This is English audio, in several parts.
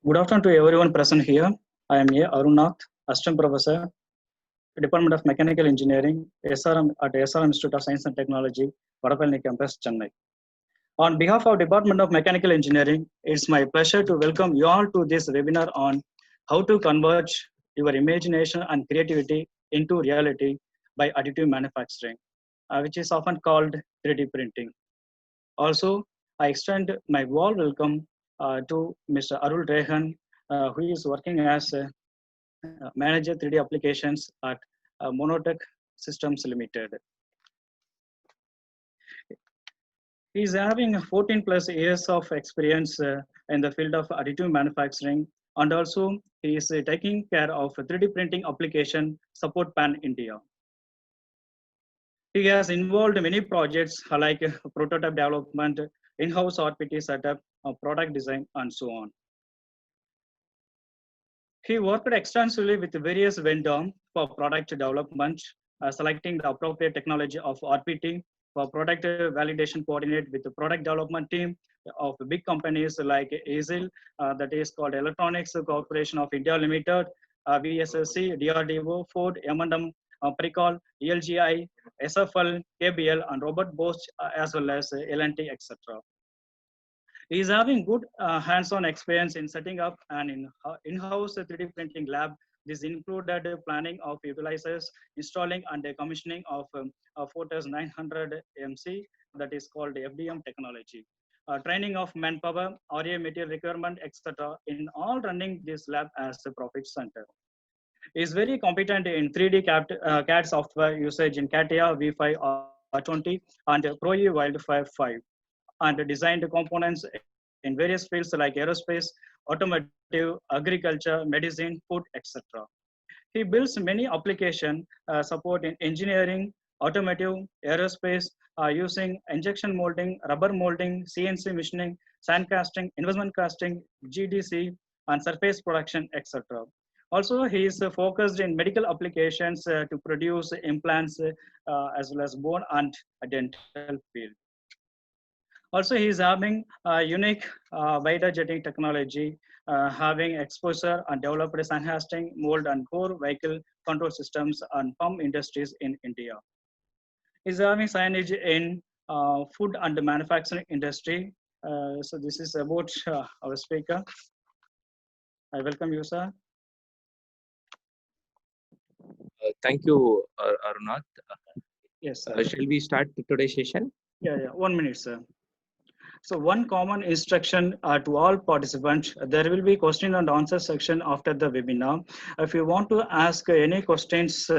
Good afternoon to everyone present here. I am A. Arunath, Assistant Professor, Department of Mechanical Engineering, SRM at SRM Institute of Science and Technology, Vadapalani Campus, Chennai. On behalf of Department of Mechanical Engineering, it's my pleasure to welcome you all to this webinar on how to converge your imagination and creativity into reality by additive manufacturing, which is often called 3D printing. Also, I extend my warm welcome to Mr. Arul Rehan, who is working as a manager 3D applications at Monotech Systems Limited. He is having 14 plus years of experience in the field of additive manufacturing, and also he is taking care of 3D printing application support pan India. He has involved many projects like prototype development, in-house RPT setup, product design, and so on. He worked extensively with various vendors for product development, selecting the appropriate technology of RPT for product validation coordinate with the product development team of big companies like ASIL, that is called Electronics Corporation of India Limited, VSSC, DRDO, Ford, M&M, Precol, ELGI, SFL, KBL, and Robert Bosch, as well as L&T, etc. He is having good hands-on experience in setting up an in-house 3D printing lab. This included planning of utilizers, installing and commissioning of Fortus 900 MC, that is called FDM technology. Training of manpower, RA material requirement, etc. in all running this lab as a profit center. He is very competent in 3D CAD software usage in CATIA V5 R20 and ProE Wildfire 5. And designed components in various fields like aerospace, automotive, agriculture, medicine, food, etc. He builds many application support in engineering, automotive, aerospace, using injection molding, rubber molding, CNC machining, sand casting, investment casting, GDC, and surface production, etc. Also, he is focused in medical applications to produce implants as well as bone and dental field. Also, he is having unique wider jetting technology, having exposure and developed sandcasting, mold and core vehicle control systems and pump industries in India. He is having signage in food and manufacturing industry. So this is about our speaker. I welcome you, sir. Thank you, Arunath. Yes, sir. Shall we start today's session? Yeah. 1 minute, sir. So one common instruction to all participants, there will be question and answer section after the webinar. If you want to ask any questions,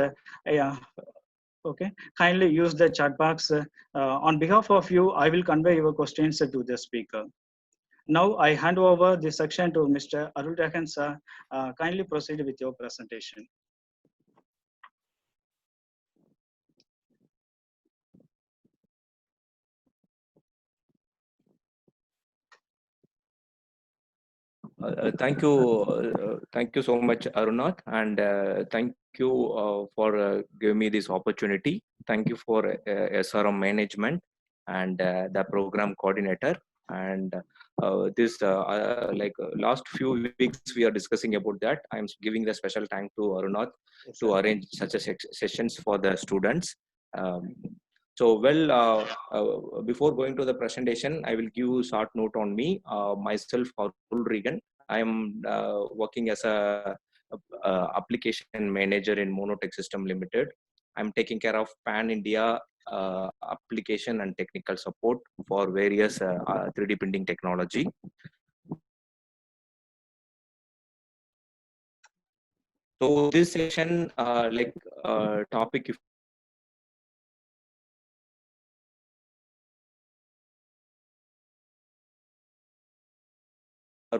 okay, kindly use the chat box. On behalf of you, I will convey your questions to the speaker. Now I hand over the section to Mr. Arul Rehan, sir. Kindly proceed with your presentation. Thank you so much, Arunath, and thank you for giving me this opportunity. Thank you for SRM management and the program coordinator. And last few weeks we are discussing about that. I'm giving the special thank to Arunath to arrange such a sessions for the students. Before going to the presentation, I will give a short note on me. Myself, Arul Rehan. I am working as a application manager in Monotech System Limited. I'm taking care of pan-India application and technical support for various 3D printing technology. So this session, topic,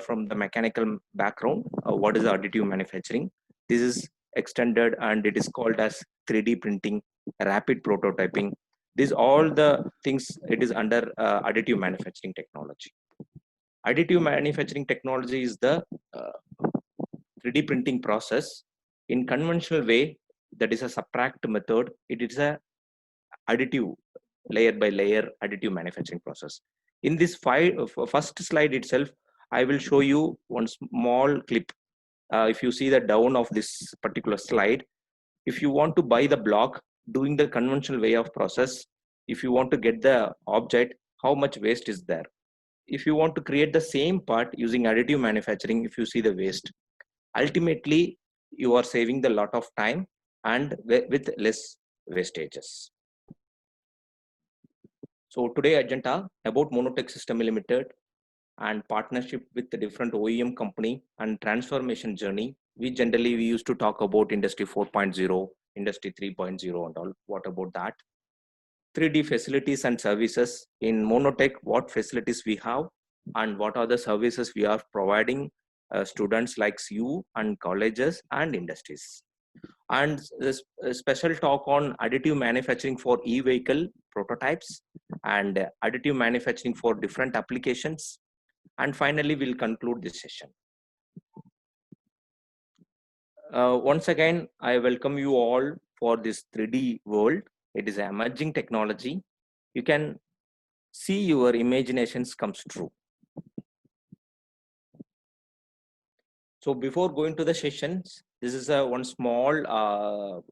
from the mechanical background, what is additive manufacturing? This is extended and it is called as 3D printing, rapid prototyping. These all the things, it is under additive manufacturing technology. Additive manufacturing technology is the 3D printing process. In conventional way, that is a subtract method. It is a additive, layer by layer additive manufacturing process. In this first slide itself, I will show you one small clip. If you see the down of this particular slide, if you want to buy the block doing the conventional way of process, if you want to get the object, how much waste is there? If you want to create the same part using additive manufacturing, if you see the waste, ultimately you are saving the lot of time and with less wastages. So today agenda about Monotech System Limited and partnership with the different OEM company and transformation journey. We used to talk about industry 4.0, industry 3.0 and all. What about that? 3D facilities and services in Monotech, what facilities we have and what are the services we are providing students like you and colleges and industries. And this special talk on additive manufacturing for e-vehicle prototypes and additive manufacturing for different applications. And finally, we'll conclude this session. Once again, I welcome you all for this 3D world. It is an emerging technology. You can see your imaginations comes true. So before going to the sessions, this is a one small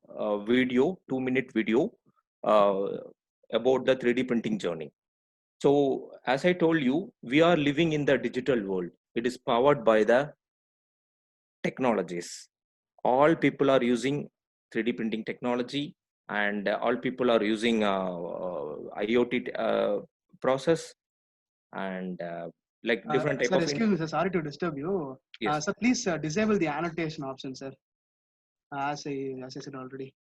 video, 2-minute video about the 3D printing journey. So as I told you, we are living in the digital world. It is powered by the technologies. All people are using 3D printing technology, and all people are using IoT process and like different type sir, of. Excuse me, sir. Sorry to disturb you. Yes. Sir, please disable the annotation option, sir. As I said already.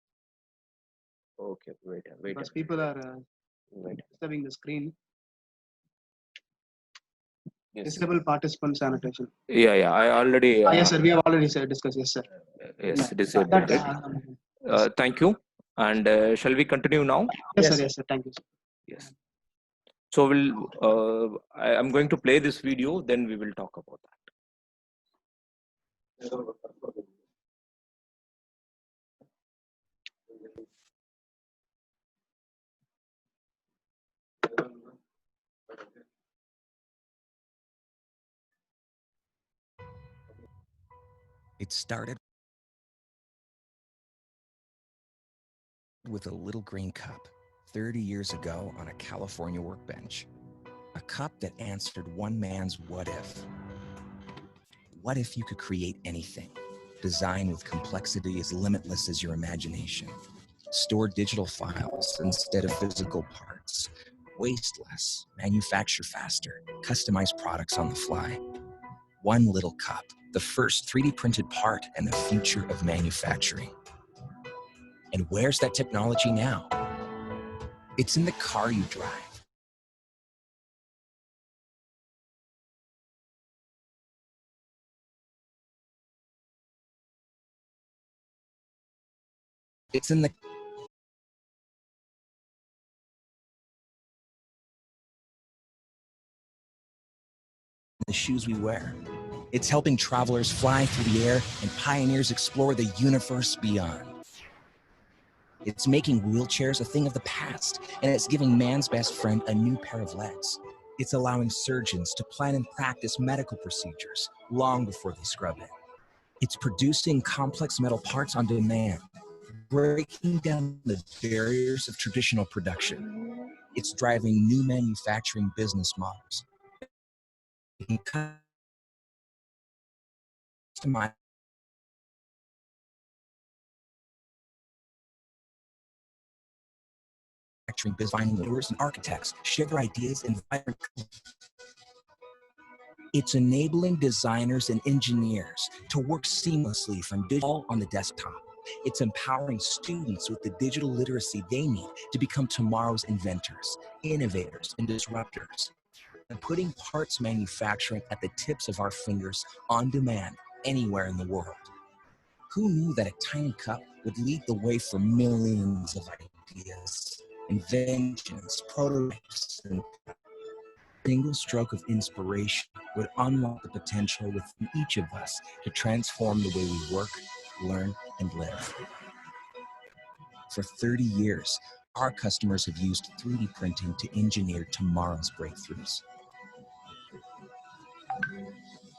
Okay, wait. Because people are disturbing the screen. Yes. Disable participants annotation. Yeah. I already. Yes, sir. We have already discussed. Yes, sir. Yes, disabled it. Thank you. And shall we continue now? Yes, sir. Thank you, sir. Yes. So I'm going to play this video, then we will talk about that. It started with a little green cup 30 years ago on a California workbench. A cup that answered one man's what if. What if you could create anything? Design with complexity as limitless as your imagination. Store digital files instead of physical parts. Waste less, manufacture faster, customize products on the fly. One little cup, the first 3D printed part and the future of manufacturing. And where's that technology now? It's in the car you drive. It's in the shoes we wear. It's helping travelers fly through the air and pioneers explore the universe beyond. It's making wheelchairs a thing of the past, and it's giving man's best friend a new pair of legs. It's allowing surgeons to plan and practice medical procedures long before they scrub in. It's producing complex metal parts on demand, breaking down the barriers of traditional production. It's driving new manufacturing business models. Designing leaders and architects share their ideas in vibrant. It's enabling designers and engineers to work seamlessly from digital on the desktop. It's empowering students with the digital literacy they need to become tomorrow's inventors, innovators, and disruptors. And putting parts manufacturing at the tips of our fingers on demand anywhere in the world. Who knew that a tiny cup would lead the way for millions of ideas, inventions, prototypes, and a single stroke of inspiration would unlock the potential within each of us to transform the way we work, learn, and live. For 30 years, our customers have used 3D printing to engineer tomorrow's breakthroughs.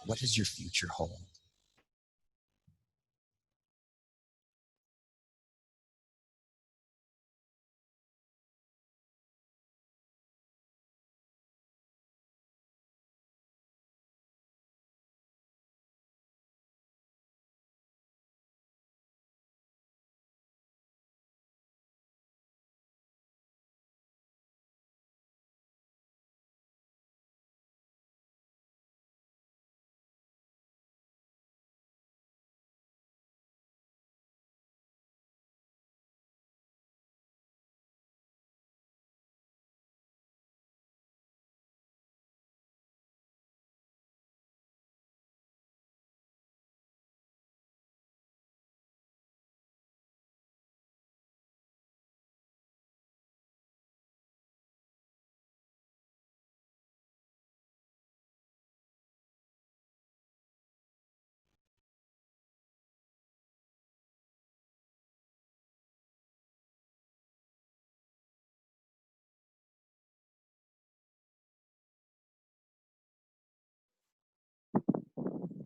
What does your future hold?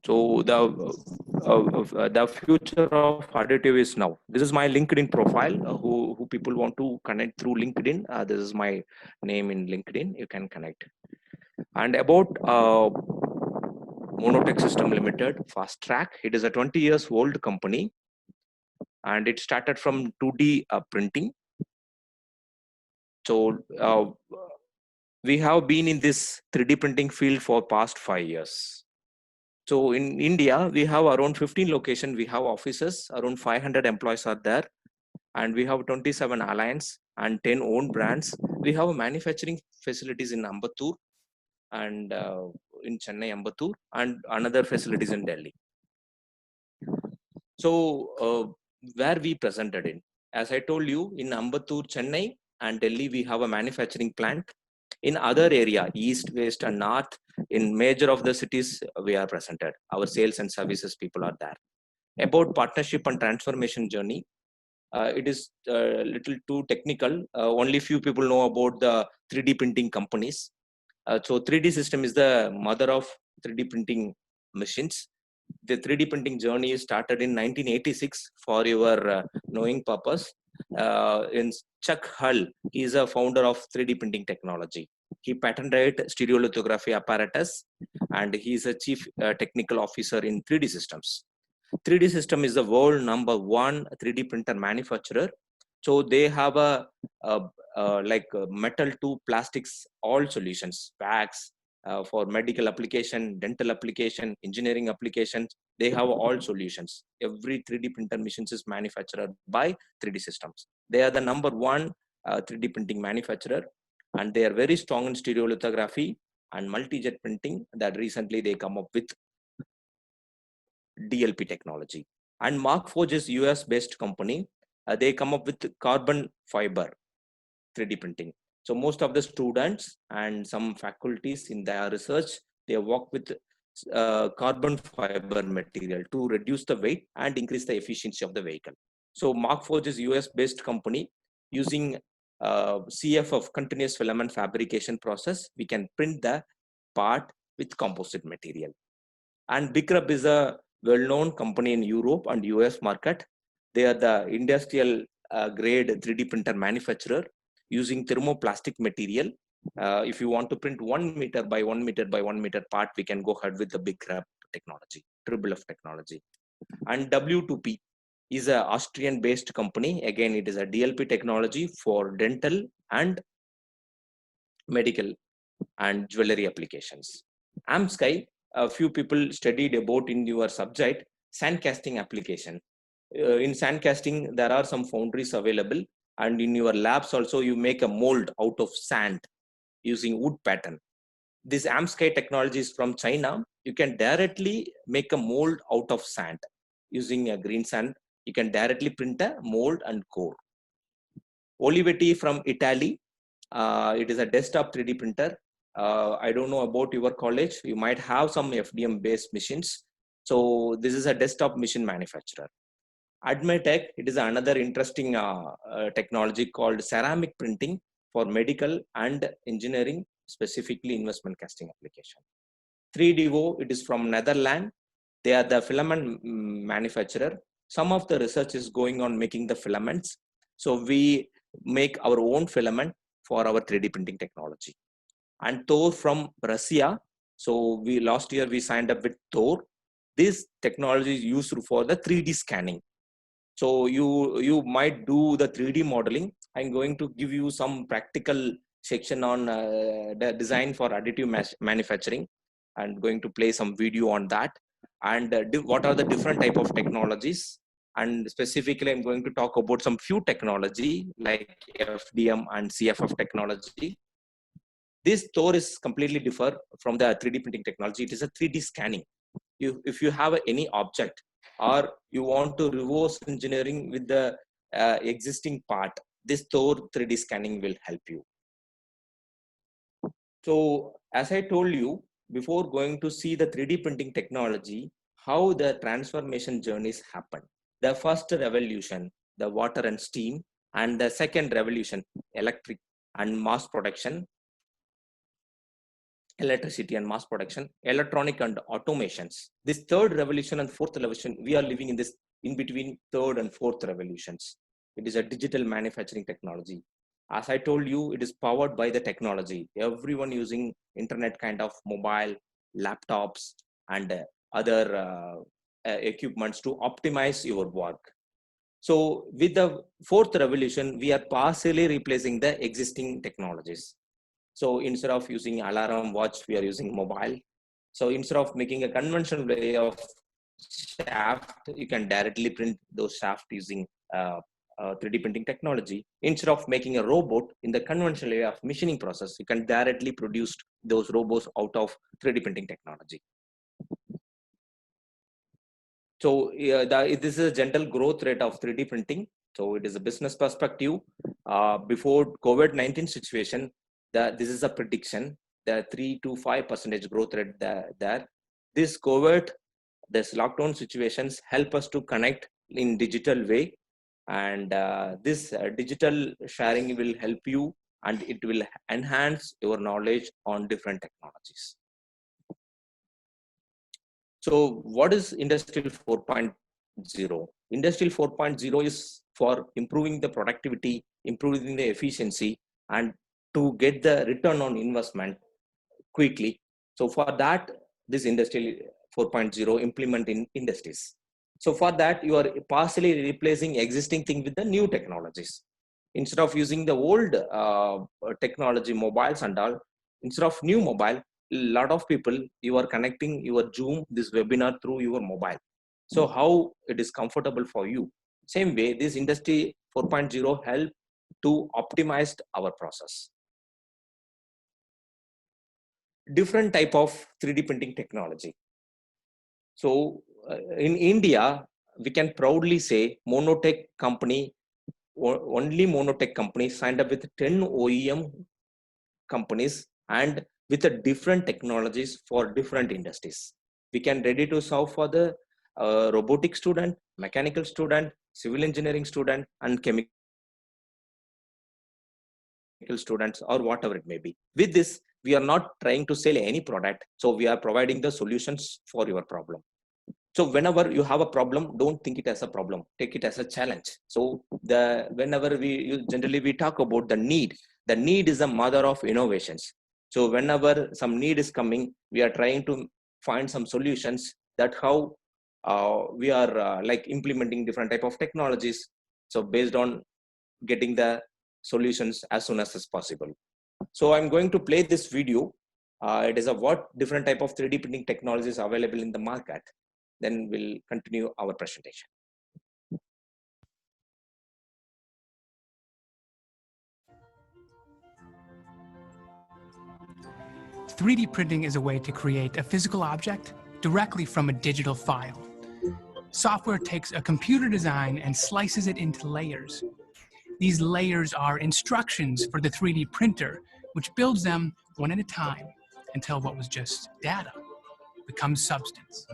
So the future of additive is now. This is my LinkedIn profile. Who people want to connect through LinkedIn? This is my name in LinkedIn. You can connect. And about Monotech System Limited, Fast Track. It is a 20 years old company, and it started from 2D printing. So we have been in this 3D printing field for past 5 years. So in India, we have around 15 locations. We have offices, around 500 employees are there, and we have 27 alliance and 10 own brands. We have manufacturing facilities in Ambattur and in Chennai, Ambattur, and another facilities in Delhi. So where we presented in, as I told you, in Ambattur, Chennai, and Delhi, we have a manufacturing plant. In other area, east, west, and north, in major of the cities, we are presented. Our sales and services people are there. About partnership and transformation journey, it is a little too technical. Only few people know about the 3D printing companies. So 3D system is the mother of 3D printing machines. The 3D printing journey started in 1986 for your knowing purpose. In Chuck Hull, he is a founder of 3D printing technology. He patented stereolithography apparatus, and he is a chief technical officer in 3D systems. 3D system is the world number 1 3D printer manufacturer. So they have like metal to plastics, all solutions, packs for medical application, dental application, engineering applications. They have all solutions. Every 3D printer machines is manufactured by 3D systems. They are the number 1 3D printing manufacturer, and they are very strong in stereolithography and multi-jet printing. That recently they come up with DLP technology. And Markforged is US based company. They come up with carbon fiber 3D printing. So most of the students and some faculties in their research, they work with carbon fiber material to reduce the weight and increase the efficiency of the vehicle. So Markforged is US based company. Using CFF, continuous filament fabrication process, we can print the part with composite material. And Bicrub is a well-known company in Europe and US market. They are the industrial grade 3D printer manufacturer using thermoplastic material. If you want to print 1 meter by 1 meter by 1 meter part, we can go ahead with the Bicrub technology, Triple F technology. And W2P is an Austrian-based company. Again, it is a DLP technology for dental and medical and jewelry applications. AmSky, a few people studied about in your subject, sand casting application. In sand casting, there are some foundries available, and in your labs also you make a mold out of sand using wood pattern. This AmSky technology is from China. You can directly make a mold out of sand using a green sand. You can directly print a mold and core. Olivetti from Italy. It is a desktop 3D printer. I don't know about your college. You might have some FDM based machines. So this is a desktop machine manufacturer. Admetech, it is another interesting technology called ceramic printing for medical and engineering, specifically investment casting application. 3DO, it is from Netherlands. They are the filament manufacturer. Some of the research is going on making the filaments. So we make our own filament for our 3D printing technology. And Thor from Russia. So last year we signed up with Thor. This technology is used for the 3D scanning. So you might do the 3D modeling. I'm going to give you some practical section on the design for additive manufacturing, and going to play some video on that, and what are the different type of technologies. And specifically, I'm going to talk about some few technology like FDM and CFF technology. This Thor is completely different from the 3D printing technology. It is a 3D scanning. If you have any object, or you want to reverse engineering with the existing part, this Thor 3D scanning will help you. So as I told you, before going to see the 3D printing technology, how the transformation journeys happen. The first revolution, the water and steam, and the second revolution, electricity and mass production, electronic and automations. This third revolution and fourth revolution, we are living in this in between third and fourth revolutions. It is a digital manufacturing technology. As I told you, it is powered by the technology. Everyone using internet kind of mobile, laptops, and other equipments to optimize your work. So with the fourth revolution, we are partially replacing the existing technologies. So instead of using alarm watch, we are using mobile. So instead of making a conventional way of shaft, you can directly print those shaft using 3D printing technology. Instead of making a robot in the conventional way of machining process, you can directly produce those robots out of 3D printing technology. So this is a gentle growth rate of 3D printing. So it is a business perspective. Before COVID-19 situation, this is a prediction, the 3 to 5% growth rate there. This COVID, this lockdown situations help us to connect in digital way. And this digital sharing will help you, and it will enhance your knowledge on different technologies. So what is Industrial 4.0? Industrial 4.0 is for improving the productivity, improving the efficiency, and to get the return on investment quickly. So for that, this Industrial 4.0 implement in industries. So for that, you are partially replacing existing thing with the new technologies. Instead of using the old technology, mobiles and all, instead of new mobile, a lot of people, you are connecting your Zoom, this webinar through your mobile. So how it is comfortable for you. Same way, this Industry 4.0 help to optimize our process. Different type of 3D printing technology. So in India, we can proudly say Monotech company, only Monotech company signed up with 10 OEM companies and with a different technologies for different industries. We can ready to serve for the robotic student, mechanical student, civil engineering student, and chemical students, or whatever it may be. With this, we are not trying to sell any product. So we are providing the solutions for your problem. So whenever you have a problem, don't think it as a problem, take it as a challenge. So whenever generally we talk about the need is the mother of innovations. So whenever some need is coming, we are trying to find some solutions. That how we are like implementing different type of technologies. So based on getting the solutions as soon as possible. So I'm going to play this video. It is what different type of 3D printing technologies are available in the market. Then we'll continue our presentation. 3D printing is a way to create a physical object directly from a digital file. Software takes a computer design and slices it into layers. These layers are instructions for the 3D printer, which builds them one at a time until what was just data becomes substance.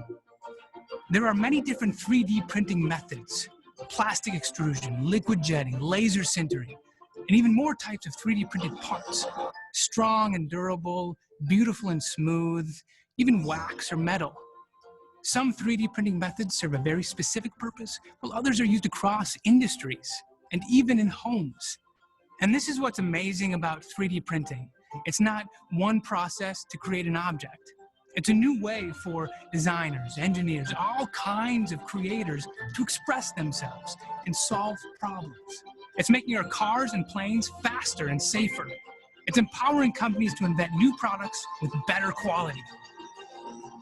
There are many different 3D printing methods: plastic extrusion, liquid jetting, laser sintering, and even more types of 3D printed parts. Strong and durable, beautiful and smooth, even wax or metal. Some 3D printing methods serve a very specific purpose, while others are used across industries and even in homes. And this is what's amazing about 3D printing. It's not one process to create an object. It's a new way for designers, engineers, all kinds of creators to express themselves and solve problems. It's making our cars and planes faster and safer. It's empowering companies to invent new products with better quality.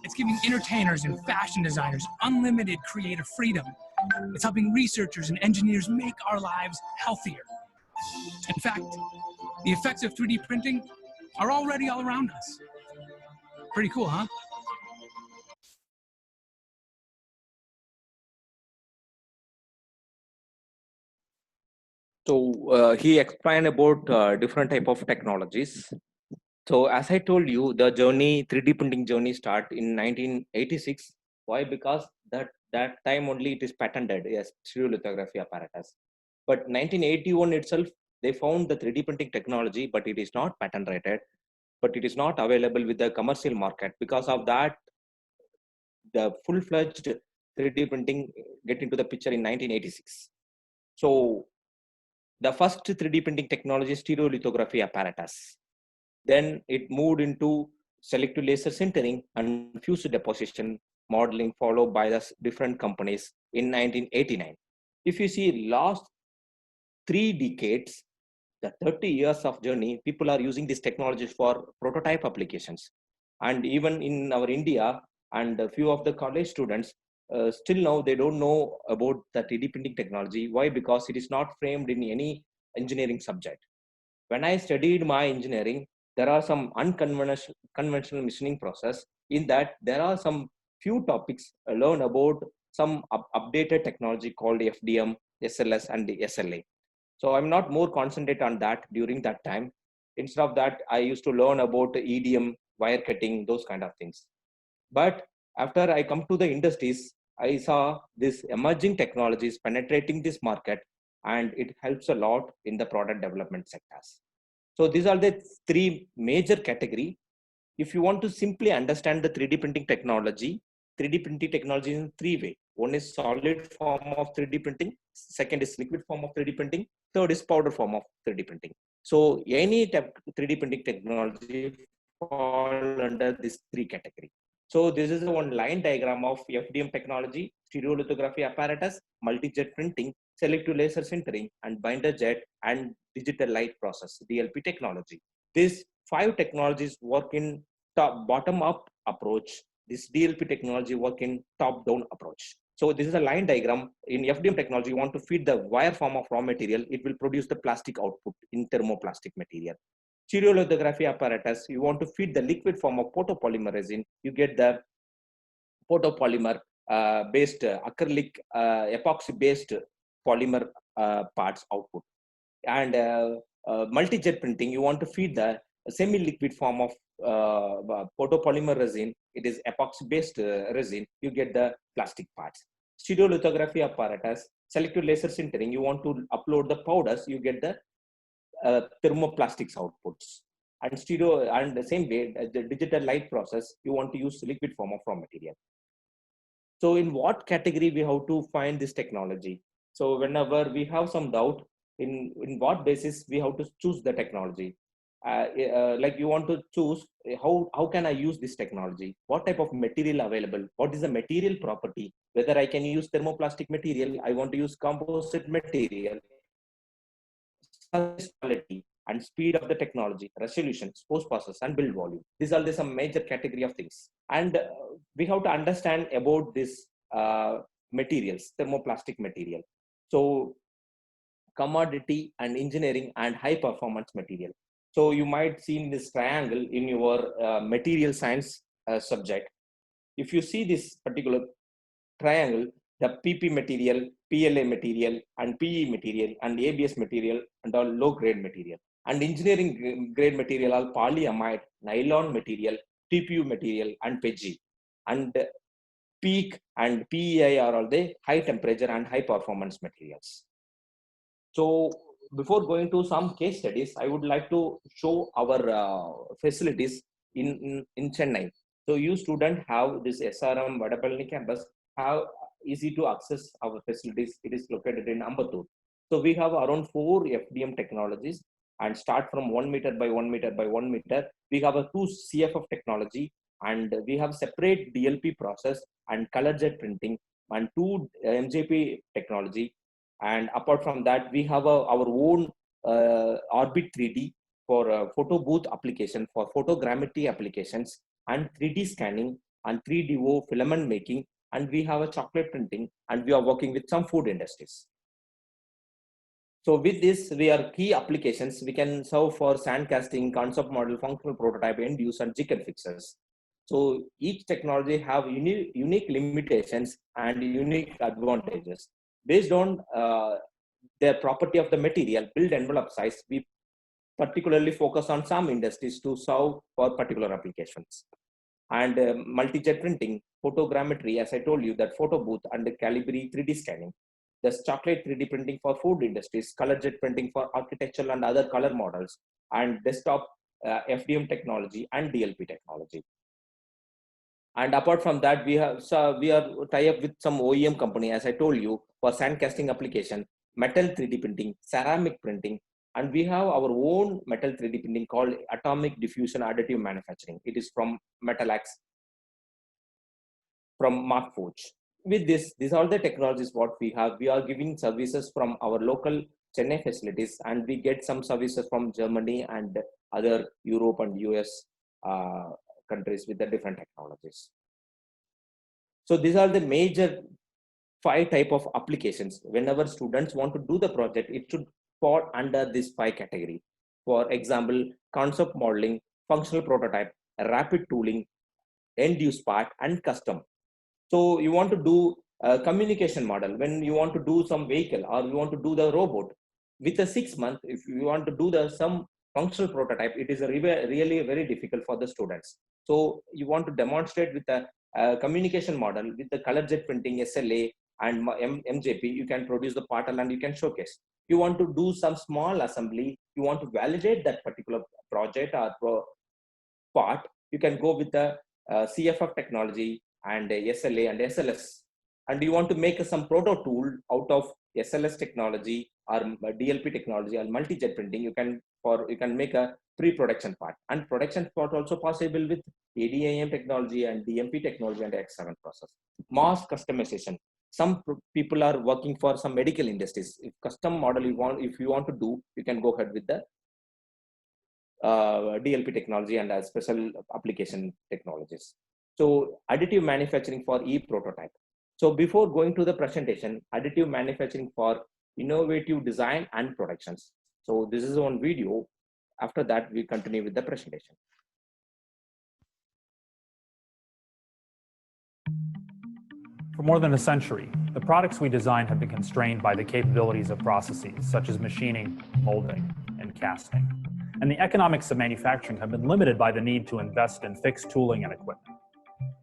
It's giving entertainers and fashion designers unlimited creative freedom. It's helping researchers and engineers make our lives healthier. In fact, the effects of 3D printing are already all around us. Pretty cool, huh? So he explained about different type of technologies. So as I told you, the journey, 3D printing journey start in 1986. Why? Because that time only it is patented as stereolithography apparatus. But 1981 itself, they found the 3D printing technology, but it is not patent rated, but it is not available with the commercial market. Because of that, the full-fledged 3D printing get into the picture in 1986. So the first 3D printing technology is stereolithography apparatus. Then it moved into selective laser sintering and fused deposition modeling, followed by the different companies in 1989. If you see last 3 decades, the 30 years of journey, people are using these technologies for prototype applications. And even in our India, and a few of the college students, still now they don't know about the 3D printing technology. Why? Because it is not framed in any engineering subject. When I studied my engineering, there are some conventional machining process. In that, there are some few topics learn about some updated technology called FDM, SLS, and the SLA. So I'm not more concentrate on that during that time. Instead of that, I used to learn about EDM, wire cutting, those kind of things. But after I come to the industries, I saw this emerging technologies penetrating this market, and it helps a lot in the product development sectors. So these are the three major category. If you want to simply understand the 3D printing technology, 3D printing technology in three ways. One is solid form of 3D printing. Second is liquid form of 3D printing. Third is powder form of 3D printing. So any 3D printing technology fall under this three category. So this is one line diagram of FDM technology, stereolithography apparatus, multi-jet printing, selective laser sintering, and binder jet and digital light process, DLP technology. These five technologies work in bottom-up approach. This DLP technology work in top-down approach. So this is a line diagram. In FDM technology, you want to feed the wire form of raw material, it will produce the plastic output in thermoplastic material. Stereolithography apparatus, you want to feed the liquid form of photopolymer resin, you get the photopolymer based acrylic epoxy based polymer parts output. And multi-jet printing, you want to feed the semi-liquid form of photopolymer resin, it is epoxy based resin, you get the plastic parts. Stereolithography apparatus, selective laser sintering, you want to upload the powders, you get the thermoplastics outputs. And stereo, and the same way, the digital light process, you want to use liquid form of raw material. So in what category we have to find this technology? So whenever we have some doubt, in what basis we have to choose the technology? Like you want to choose how can I use this technology? What type of material available? What is the material property? Whether I can use thermoplastic material, I want to use composite material, quality and speed of the technology, resolution, post process, and build volume. These are some major category of things. And we have to understand about this materials, thermoplastic material. So commodity and engineering and high performance material. So you might see this triangle in your material science subject. If you see this particular triangle, the PP material, PLA material, and PE material, and ABS material, and all low grade material. And engineering grade material are polyamide, nylon material, TPU material, and PEG. And PEEK and PEI are all the high temperature and high performance materials. So before going to some case studies, I would like to show our facilities in Chennai. So you student have this SRM Vadapalani campus, have easy to access our facilities. It is located in Ambattur. So we have around 4 FDM technologies and start from 1 meter by 1 meter by 1 meter. We have a 2 CFF technology, and we have separate DLP process and color jet printing and 2 MJP technology. And apart from that, we have our own Orbit 3D for photo booth application, for photogrammetry applications, and 3D scanning and 3DO filament making. And we have a chocolate printing, and we are working with some food industries. So with this, we are key applications. We can serve for sand casting, concept model, functional prototype, end use, and jig and fixes. So each technology have unique limitations and unique advantages. Based on the property of the material, build envelope size, we particularly focus on some industries to serve for particular applications. And multi-jet printing, photogrammetry, as I told you, that photo booth, and the Calibri 3D scanning. There's chocolate 3D printing for food industries, color jet printing for architectural and other color models, and desktop FDM technology and DLP technology. And apart from that, we are tie up with some OEM company, as I told you, for sand casting application, metal 3D printing, ceramic printing, and we have our own metal 3D printing called Atomic Diffusion Additive Manufacturing. It is from Metalax, from Markforged. With this, these are the technologies what we have. We are giving services from our local Chennai facilities, and we get some services from Germany and other Europe and US countries with the different technologies. So these are the major 5 type of applications. Whenever students want to do the project, it should fall under this 5 category. For example, concept modeling, functional prototype, rapid tooling, end use part, and custom. So you want to do a communication model when you want to do some vehicle, or you want to do the robot. With a 6 month, if you want to do some functional prototype, it is really very difficult for the students. So you want to demonstrate with a communication model with the color jet printing, SLA, and MJP. You can produce the part and you can showcase. You want to do some small assembly, you want to validate that particular project or part, you can go with the CFF technology and SLA and SLS. And you want to make some proto tool out of SLS technology or DLP technology or multi-jet printing, you can make a pre-production part. And production part also possible with ADAM technology and DMP technology and X7 process. Mass customization. Some people are working for some medical industries. If custom model if you want to do, you can go ahead with the DLP technology and special application technologies. So additive manufacturing for e-prototype. So before going to the presentation, additive manufacturing for innovative design and productions. So this is one video. After that, we continue with the presentation. For more than a century, the products we design have been constrained by the capabilities of processes such as machining, molding, and casting. And the economics of manufacturing have been limited by the need to invest in fixed tooling and equipment.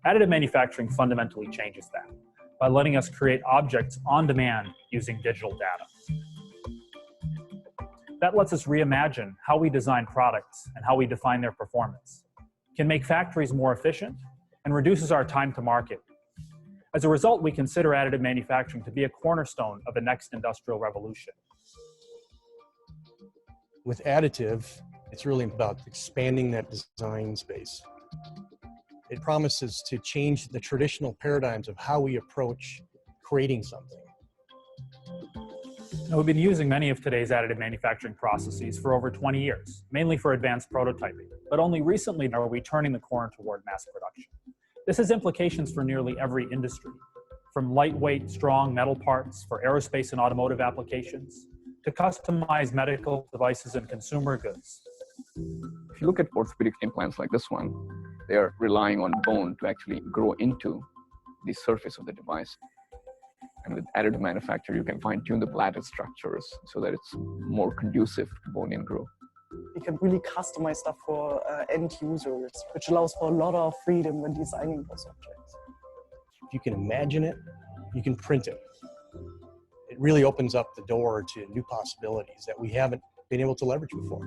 Additive manufacturing fundamentally changes that by letting us create objects on demand using digital data. That lets us reimagine how we design products and how we define their performance, can make factories more efficient, and reduces our time to market. As a result, we consider additive manufacturing to be a cornerstone of the next industrial revolution. With additive, it's really about expanding that design space. It promises to change the traditional paradigms of how we approach creating something. Now, we've been using many of today's additive manufacturing processes for over 20 years, mainly for advanced prototyping, but only recently are we turning the corner toward mass production. This has implications for nearly every industry, from lightweight, strong metal parts for aerospace and automotive applications, to customized medical devices and consumer goods. If you look at orthopedic implants like this one, they are relying on bone to actually grow into the surface of the device. And with additive manufacture, you can fine-tune the lattice structures so that it's more conducive to bone-in growth. You can really customize stuff for end users, which allows for a lot of freedom when designing those objects. If you can imagine it, you can print it. It really opens up the door to new possibilities that we haven't been able to leverage before.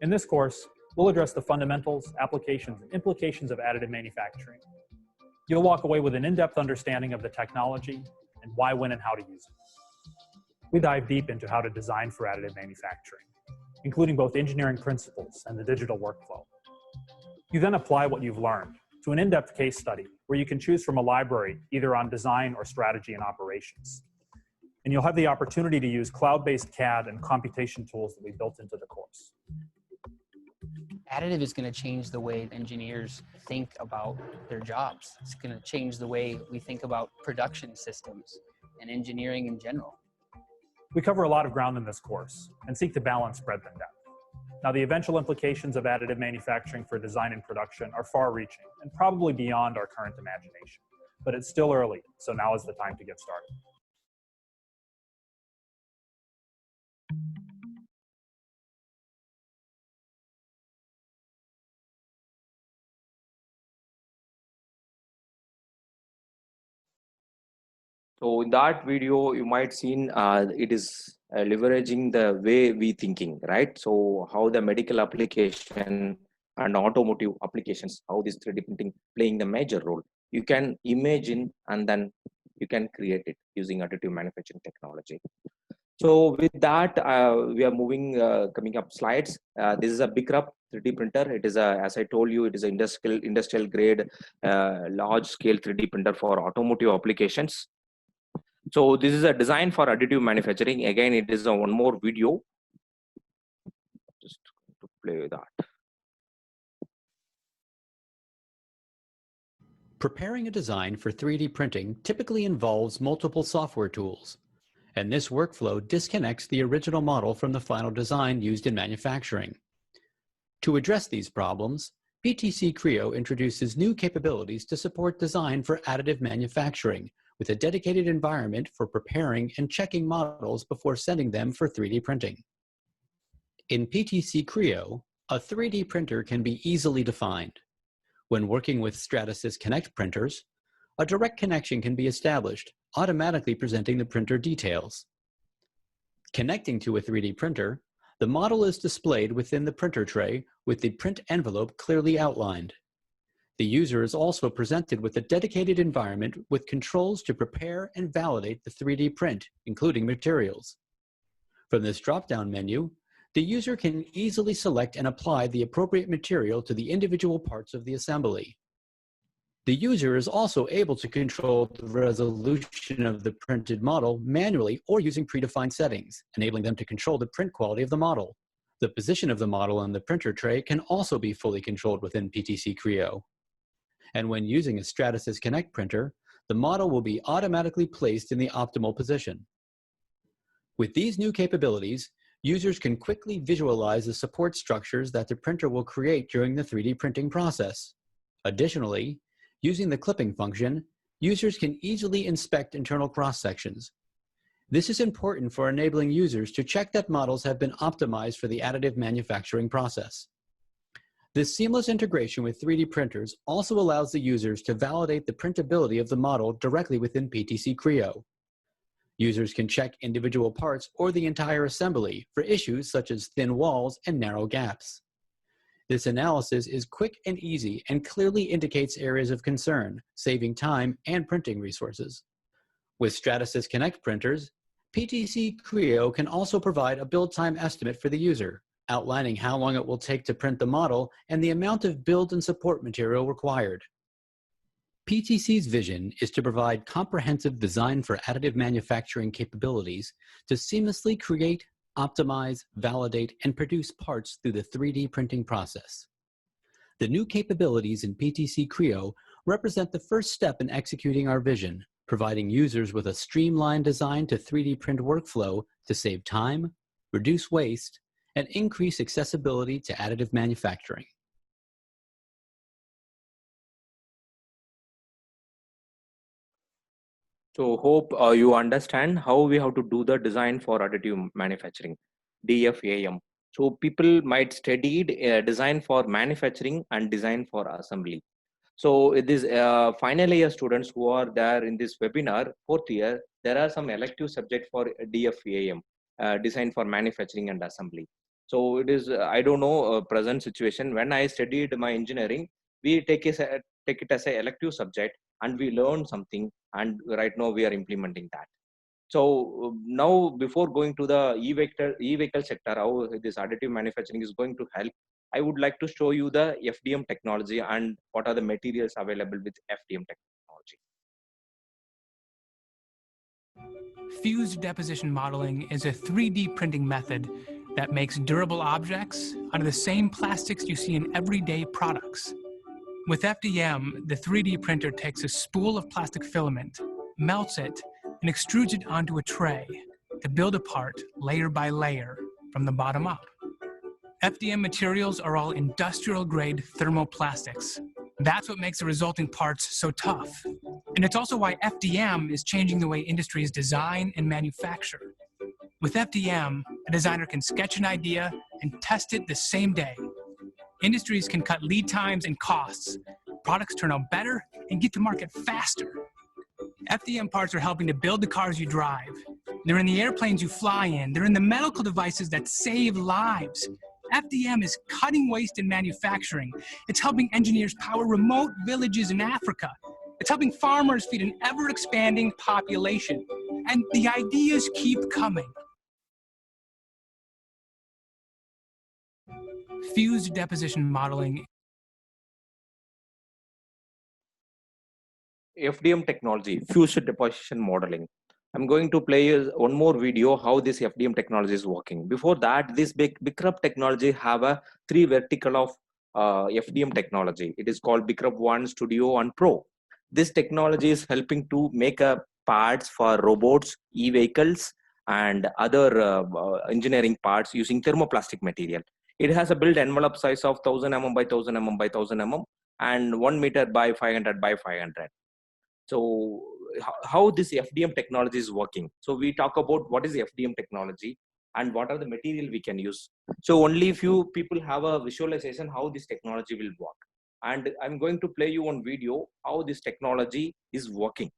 In this course, We'll address the fundamentals, applications, and implications of additive manufacturing. You'll walk away with an in-depth understanding of the technology and why, when, and how to use it. We dive deep into how to design for additive manufacturing, including both engineering principles and the digital workflow. You then apply what you've learned to an in-depth case study where you can choose from a library either on design or strategy and operations. And you'll have the opportunity to use cloud-based CAD and computation tools that we built into the course. Additive is going to change the way engineers think about their jobs. It's going to change the way we think about production systems and engineering in general. We cover a lot of ground in this course and seek to balance breadth and depth. Now, the eventual implications of additive manufacturing for design and production are far-reaching and probably beyond our current imagination. But it's still early, so now is the time to get started. So in that video, you might seen it is leveraging the way we thinking, right? So how the medical application and automotive applications, how this 3D printing playing the major role. You can imagine and then you can create it using additive manufacturing technology. So with that, we are moving, coming up slides. This is a BICRUP 3D printer. It is a, as I told you, it is an industrial grade, large scale 3D printer for automotive applications. So this is a design for additive manufacturing. Again, it is a one more video. Just to play with that. Preparing a design for 3D printing typically involves multiple software tools, and this workflow disconnects the original model from the final design used in manufacturing. To address these problems, PTC Creo introduces new capabilities to support design for additive manufacturing, with a dedicated environment for preparing and checking models before sending them for 3D printing. In PTC Creo, a 3D printer can be easily defined. When working with Stratasys Connect printers, a direct connection can be established, automatically presenting the printer details. Connecting to a 3D printer, the model is displayed within the printer tray with the print envelope clearly outlined. The user is also presented with a dedicated environment with controls to prepare and validate the 3D print, including materials. From this drop-down menu, the user can easily select and apply the appropriate material to the individual parts of the assembly. The user is also able to control the resolution of the printed model manually or using predefined settings, enabling them to control the print quality of the model. The position of the model on the printer tray can also be fully controlled within PTC Creo. And when using a Stratasys Connect printer, the model will be automatically placed in the optimal position. With these new capabilities, users can quickly visualize the support structures that the printer will create during the 3D printing process. Additionally, using the clipping function, users can easily inspect internal cross-sections. This is important for enabling users to check that models have been optimized for the additive manufacturing process. This seamless integration with 3D printers also allows the users to validate the printability of the model directly within PTC Creo. Users can check individual parts or the entire assembly for issues such as thin walls and narrow gaps. This analysis is quick and easy and clearly indicates areas of concern, saving time and printing resources. With Stratasys Connect printers, PTC Creo can also provide a build time estimate for the user, outlining how long it will take to print the model and the amount of build and support material required. PTC's vision is to provide comprehensive design for additive manufacturing capabilities to seamlessly create, optimize, validate, and produce parts through the 3D printing process. The new capabilities in PTC Creo represent the first step in executing our vision, providing users with a streamlined design to 3D print workflow to save time, reduce waste, and increase accessibility to additive manufacturing. So hope you understand how we have to do the design for additive manufacturing, DFAM. So people might study design for manufacturing and design for assembly. So these final year students who are there in this webinar, 4th year, there are some elective subjects for DFAM, design for manufacturing and assembly. So it is, I don't know, present situation. When I studied my engineering, we take it as a elective subject, and we learn something, and right now we are implementing that. So now, before going to the e-vehicle sector, how this additive manufacturing is going to help, I would like to show you the FDM technology and what are the materials available with FDM technology. Fused deposition modeling is a 3D printing method that makes durable objects out of the same plastics you see in everyday products. With FDM, the 3D printer takes a spool of plastic filament, melts it, and extrudes it onto a tray to build a part layer by layer from the bottom up. FDM materials are all industrial-grade thermoplastics. That's what makes the resulting parts so tough. And it's also why FDM is changing the way industries design and manufacture. With FDM, a designer can sketch an idea and test it the same day. Industries can cut lead times and costs. Products turn out better and get to market faster. FDM parts are helping to build the cars you drive. They're in the airplanes you fly in. They're in the medical devices that save lives. FDM is cutting waste in manufacturing. It's helping engineers power remote villages in Africa. It's helping farmers feed an ever-expanding population. And the ideas keep coming. Fused deposition modeling. FDM technology, fused deposition modeling. I'm going to play one more video how this FDM technology is working. Before that, this Bicrup technology have a 3 vertical of FDM technology. It is called Bicrup 1, Studio, and Pro. This technology is helping to make parts for robots, e-vehicles, and other engineering parts using thermoplastic material. It has a build envelope size of 1000 mm by 1000 mm by 1000 mm and 1 meter by 500 by 500. So how this FDM technology is working. So we talk about what is the FDM technology and what are the material we can use. So only few people have a visualization how this technology will work. And I'm going to play you one video how this technology is working.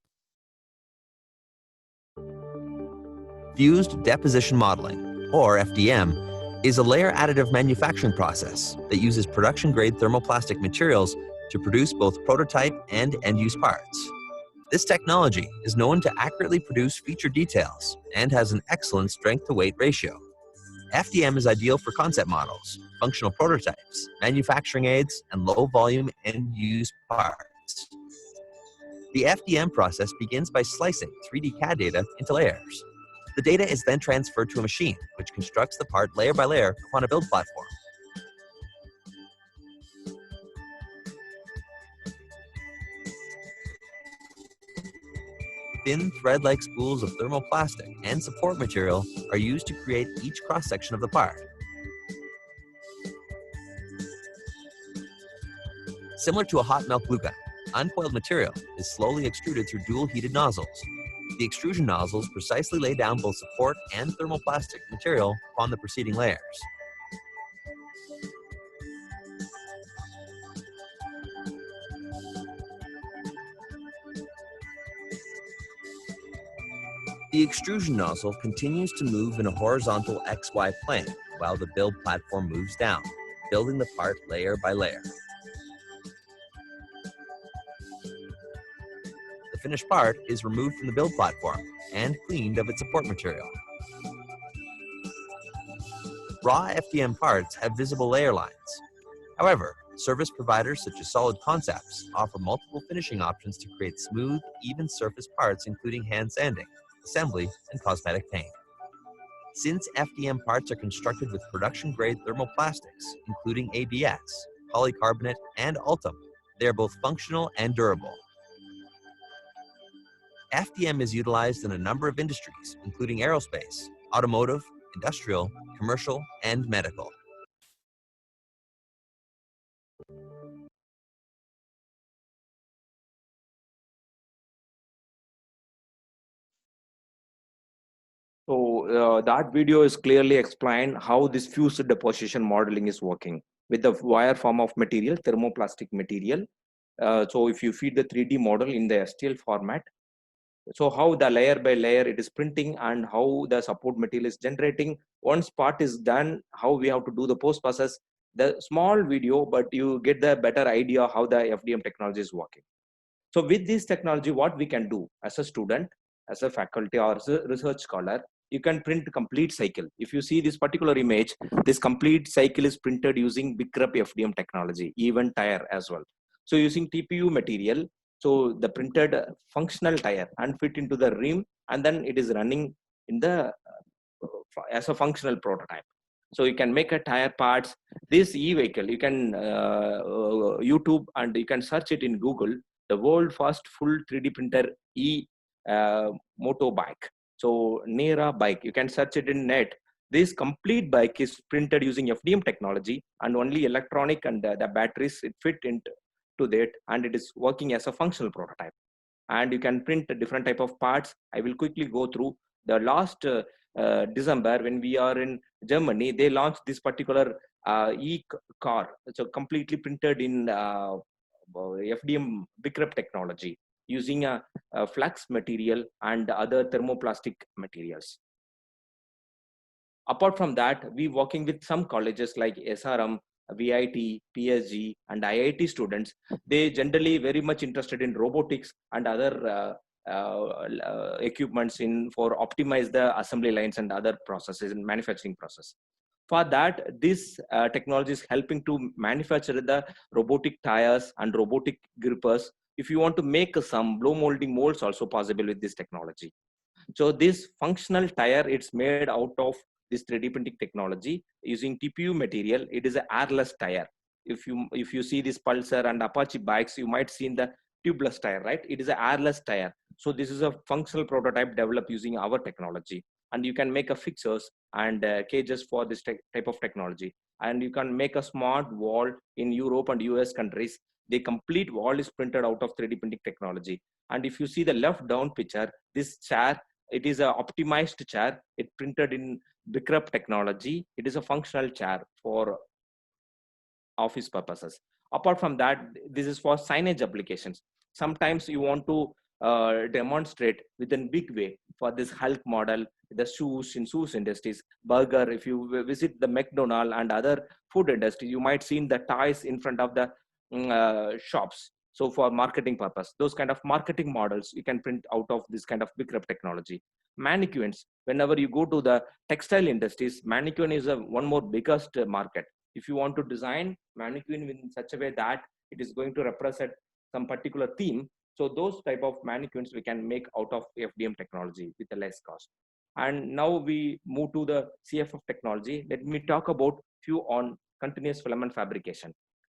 Fused deposition modeling, or FDM, is a layer additive manufacturing process that uses production-grade thermoplastic materials to produce both prototype and end-use parts. This technology is known to accurately produce feature details and has an excellent strength-to-weight ratio. FDM is ideal for concept models, functional prototypes, manufacturing aids, and low-volume end-use parts. The FDM process begins by slicing 3D CAD data into layers. The data is then transferred to a machine, which constructs the part layer by layer upon a build platform. Thin thread-like spools of thermoplastic and support material are used to create each cross-section of the part. Similar to a hot melt glue gun, uncoiled material is slowly extruded through dual heated nozzles. The extrusion nozzles precisely lay down both support and thermoplastic material upon the preceding layers. The extrusion nozzle continues to move in a horizontal XY plane while the build platform moves down, building the part layer by layer. The finished part is removed from the build platform and cleaned of its support material. Raw FDM parts have visible layer lines. However, service providers such as Solid Concepts offer multiple finishing options to create smooth, even surface parts, including hand sanding, assembly, and cosmetic paint. Since FDM parts are constructed with production-grade thermoplastics, including ABS, polycarbonate, and Ultem, they are both functional and durable. FDM is utilized in a number of industries, including aerospace, automotive, industrial, commercial, and medical. So that video is clearly explained how this fused deposition modeling is working with the wire form of material, thermoplastic material. So if you feed the 3D model in the STL format, So how the layer by layer it is printing and how the support material is generating. Once part is done, how we have to do the post process. The small video, but you get the better idea how the FDM technology is working. So with this technology, what we can do as a student, as a faculty or as a research scholar, you can print complete cycle. If you see this particular image, this complete cycle is printed using BigRep FDM technology, even tire as well. So using TPU material, so the printed functional tire and fit into the rim, and then it is running in the as a functional prototype. So you can make a tire parts. This e-vehicle, you can YouTube and you can search it in Google, the world first full 3D printer motorbike. So Nera bike, you can search it in net. This complete bike is printed using FDM technology, and only electronic and the batteries it fit into that, and it is working as a functional prototype. And you can print a different type of parts. I will quickly go through. The last December, when we are in Germany, they launched this particular e-car, so completely printed in FDM BigRep technology using a flux material and other thermoplastic materials. Apart from that, we working with some colleges like SRM, VIT, PSG, and IIT students. They generally very much interested in robotics and other equipments for optimize the assembly lines and other processes in manufacturing process. For that, this technology is helping to manufacture the robotic tires and robotic grippers. If you want to make some blow molding molds, also possible with this technology. So this functional tire, it's made out of this 3D printing technology using TPU material. It is an airless tire. If you see this Pulsar and Apache bikes, you might see in the tubeless tire, right? It is an airless tire. So this is a functional prototype developed using our technology. And you can make a fixtures and cages for this type of technology. And you can make a smart wall in Europe and US countries. The complete wall is printed out of 3D printing technology. And if you see the left down picture, this chair, it is an optimized chair. It printed in BigRep technology. It is a functional chair for office purposes. Apart from that, this is for signage applications. Sometimes you want to demonstrate within big way for this Hulk model, the shoes in shoes industries, burger. If you visit the McDonald's and other food industry, you might see the toys in front of the shops. So for marketing purpose, those kind of marketing models, you can print out of this kind of BigRep technology. Mannequins, whenever you go to the textile industries, mannequin is one more biggest market. If you want to design mannequin in such a way that it is going to represent some particular theme, so those type of mannequins we can make out of FDM technology with a less cost. And now we move to the CFF technology. Let me talk about few on continuous filament fabrication.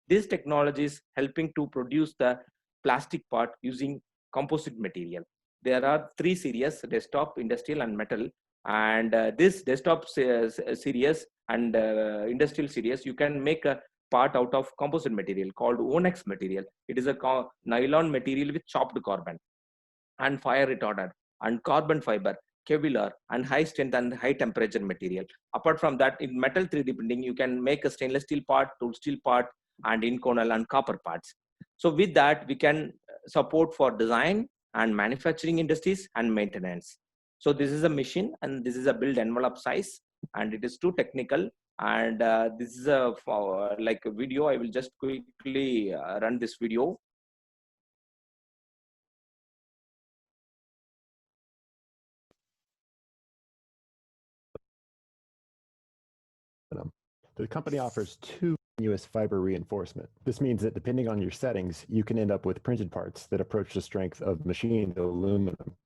This technology is helping to produce the plastic part using composite material. There are 3 series: desktop, industrial, and metal. And this desktop series and industrial series, you can make a part out of composite material called Onex material. It is a nylon material with chopped carbon and fire retardant and carbon fiber, Kevlar, and high strength and high temperature material. Apart from that, in metal 3D printing, you can make a stainless steel part, tool steel part, and Inconel and copper parts. So with that, we can support for design and manufacturing industries and maintenance. So this is a machine and this is a build envelope size, and it is too technical. And this is a like a video. I will just quickly run this video. The company offers 2 continuous fiber reinforcement. This means that depending on your settings, you can end up with printed parts that approach the strength of machined aluminum.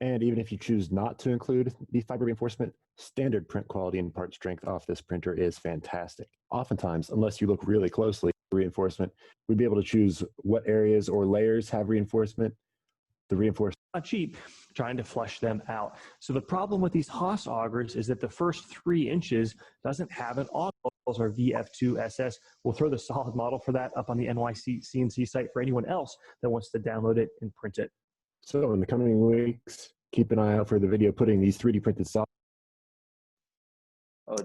And even if you choose not to include the fiber reinforcement, standard print quality and part strength off this printer is fantastic. Oftentimes, unless you look really closely at reinforcement, we'd be able to choose what areas or layers have reinforcement. The reinforcement not cheap, trying to flesh them out. So the problem with these Haas augers is that the first 3 inches doesn't have an auger. Or VF2SS. We'll throw the solid model for that up on the NYC CNC site for anyone else that wants to download it and print it. So in the coming weeks, keep an eye out for the video putting these 3D printed solid.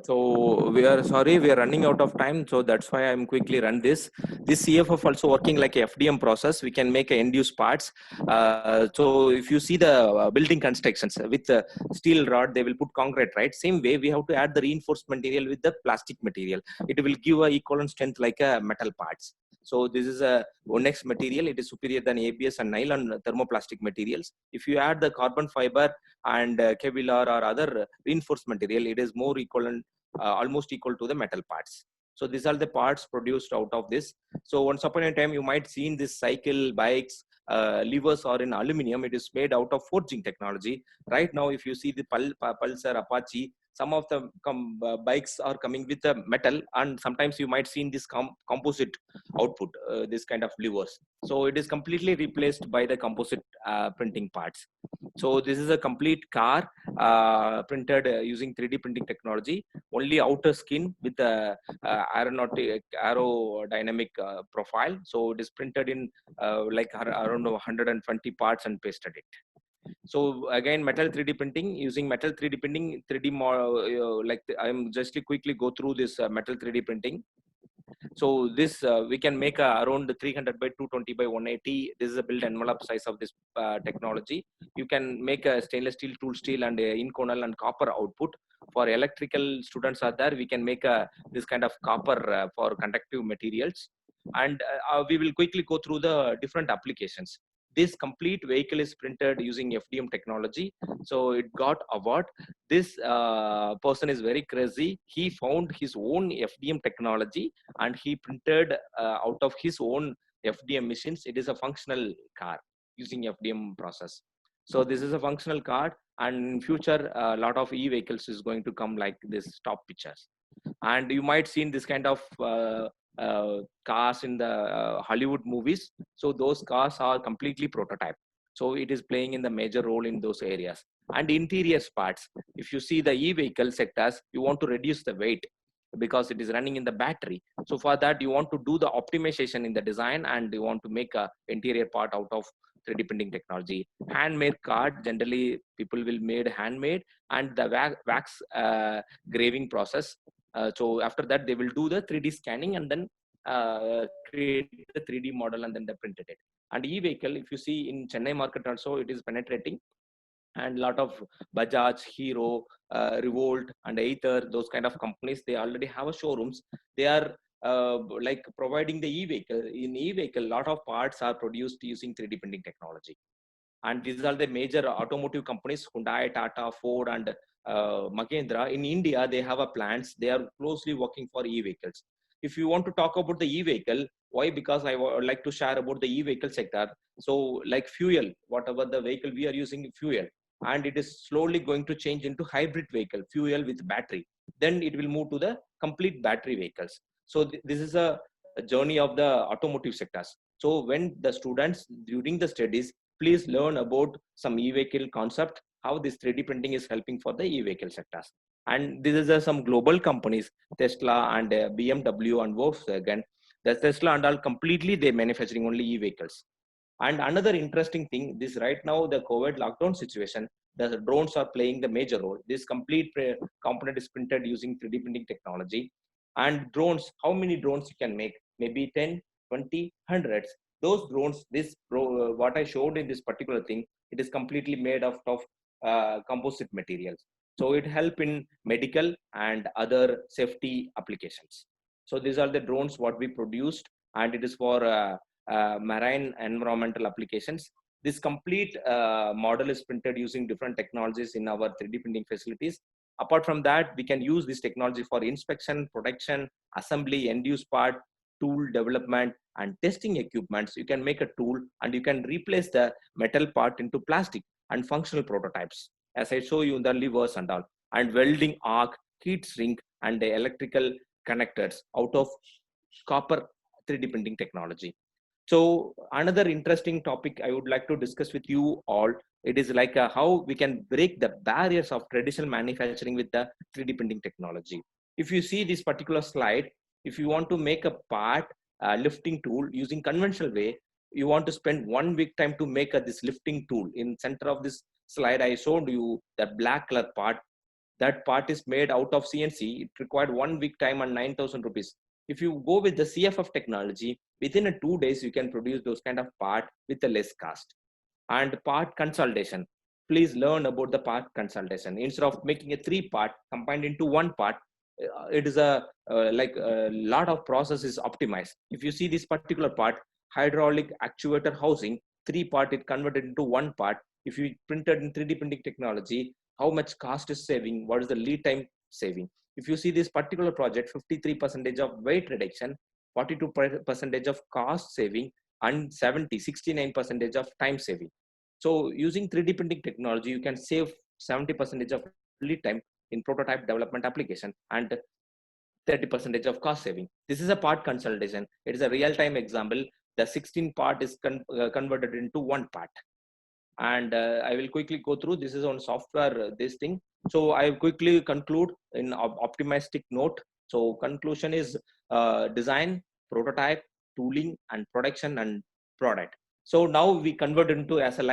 So we are sorry, we are running out of time. So that's why I'm quickly run this. This CFF also working like a FDM process. We can make end use parts. So if you see the building constructions with the steel rod, they will put concrete, right? Same way, we have to add the reinforced material with the plastic material. It will give a equivalent strength like a metal parts. So this is a Onex material. It is superior than ABS and nylon thermoplastic materials. If you add the carbon fiber and Kevlar or other reinforced material, it is more equivalent, almost equal to the metal parts. So these are the parts produced out of this. So once upon a time, you might see in this cycle, bikes, levers are in aluminum. It is made out of forging technology. Right now, if you see the Pulsar, Apache, some of the bikes are coming with the metal, and sometimes you might see in this composite output, this kind of levers. So it is completely replaced by the composite printing parts. So this is a complete car printed using 3D printing technology, only outer skin with a aerodynamic profile. So it is printed in like around 120 parts and pasted it. So again, metal 3D printing, using metal 3D printing, 3D like I'm just quickly go through this metal 3D printing. So this we can make around 300 by 220 by 180. This is a build envelope size of this technology. You can make a stainless steel, tool steel, and inconel and copper output. For electrical students are there, we can make this kind of copper for conductive materials. And we will quickly go through the different applications. This complete vehicle is printed using FDM technology. So it got award. This person is very crazy. He found his own FDM technology and he printed out of his own FDM machines. It is a functional car using FDM process. So this is a functional car, and in future, a lot of e-vehicles is going to come like this top pictures. And you might see in this kind of cars in the Hollywood movies. So those cars are completely prototype. So it is playing in the major role in those areas. And interior parts, if you see the e-vehicle sectors, you want to reduce the weight because it is running in the battery. So for that, you want to do the optimization in the design, and you want to make a interior part out of 3D printing technology. Handmade card, generally people will made handmade, and the wax graving process. So after that, they will do the 3D scanning and then create the 3D model and then they printed it. And e-vehicle, if you see in Chennai market also, it is penetrating. And a lot of Bajaj, Hero, Revolt, and Ather, those kind of companies, they already have a showrooms. They are like providing the e-vehicle. In e-vehicle, a lot of parts are produced using 3D printing technology. And these are the major automotive companies, Hyundai, Tata, Ford, and Mahindra. In India, they have a plants. They are closely working for e-vehicles. If you want to talk about the e-vehicle, why? Because I would like to share about the e-vehicle sector. So like fuel, whatever the vehicle we are using, fuel, and it is slowly going to change into hybrid vehicle, fuel with battery. Then it will move to the complete battery vehicles. So this is a journey of the automotive sectors. So when the students during the studies, please learn about some e-vehicle concept, how this 3D printing is helping for the e-vehicle sectors. And this is some global companies, Tesla and BMW and Volkswagen. The Tesla and all completely they manufacturing only e-vehicles. And another interesting thing, this right now the COVID lockdown situation, the drones are playing the major role. This complete component is printed using 3D printing technology. And drones, how many drones you can make? Maybe 10, 20, hundreds. Those drones, what I showed in this particular thing, it is completely made of composite materials. So it help in medical and other safety applications. So these are the drones what we produced, and it is for marine environmental applications. This complete model is printed using different technologies in our 3D printing facilities. Apart from that, we can use this technology for inspection, production, assembly, end-use part, tool development, and testing equipments. You can make a tool and you can replace the metal part into plastic and functional prototypes, as I show you in the levers and all, and welding arc, heat shrink, and the electrical connectors out of copper 3D printing technology. So another interesting topic I would like to discuss with you all, it is like how we can break the barriers of traditional manufacturing with the 3D printing technology. If you see this particular slide, if you want to make a part, lifting tool using conventional way, you want to spend 1 week time to make this lifting tool. In center of this slide, I showed you the black color part. that part is made out of CNC. It required 1 week time and 9,000 rupees. If you go with the CFF technology, within 2 days, you can produce those kind of part with a less cost. And part consolidation. Please learn about the part consolidation. Instead of making a 3 part combined into 1 part, it is a lot of process is optimized. If you see this particular part, hydraulic actuator housing, 3 part, it converted into 1 part. If you printed in 3D printing technology, how much cost is saving? What is the lead time saving? If you see this particular project, 53% of weight reduction, 42% of cost saving, and 69% of time saving. So using 3D printing technology, you can save 70% of lead time in prototype development application and 30% of cost saving. This is a part consolidation. It is a real-time example. The 16 part is converted into 1 part. And I will quickly go through. This is on software, this thing. So I will quickly conclude in optimistic note. So conclusion is design, prototype, tooling, and production and product. So now we convert into as a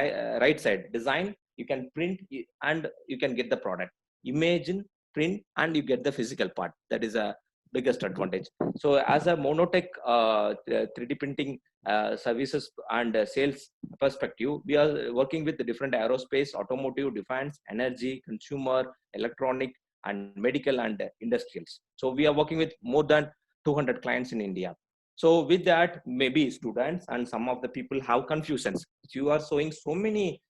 right side. Design, you can print and you can get the product. Imagine, print, and you get the physical part. That is a biggest advantage. So as a Monotech 3D printing services and sales perspective, we are working with the different aerospace, automotive, defense, energy, consumer, electronic, and medical and industrials. So we are working with more than 200 clients in India. So with that, maybe students and some of the people have confusions. You are showing so many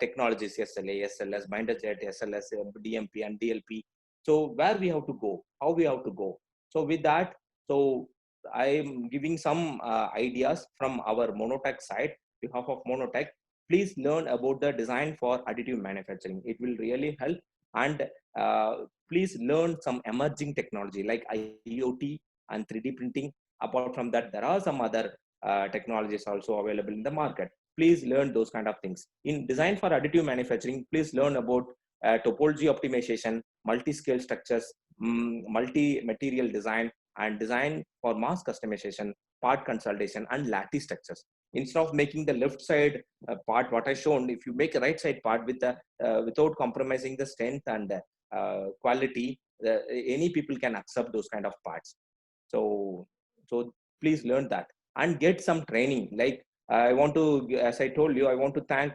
technologies, SLA, SLS, binder jet, SLS, DMP, and DLP. So where we have to go, how we have to go. So with that, so I am giving some ideas from our Monotech side, behalf of Monotech. Please learn about the design for additive manufacturing. It will really help. And please learn some emerging technology like IoT and 3D printing. Apart from that, there are some other technologies also available in the market. Please learn those kind of things. In design for additive manufacturing, please learn about topology optimization, multi-scale structures, multi-material design, and design for mass customization, part consolidation, and lattice structures. Instead of making the left side part, what I shown, if you make a right side part with the without compromising the strength and quality, any people can accept those kind of parts. So please learn that and get some training. Like I want to, as I told you, I want to thank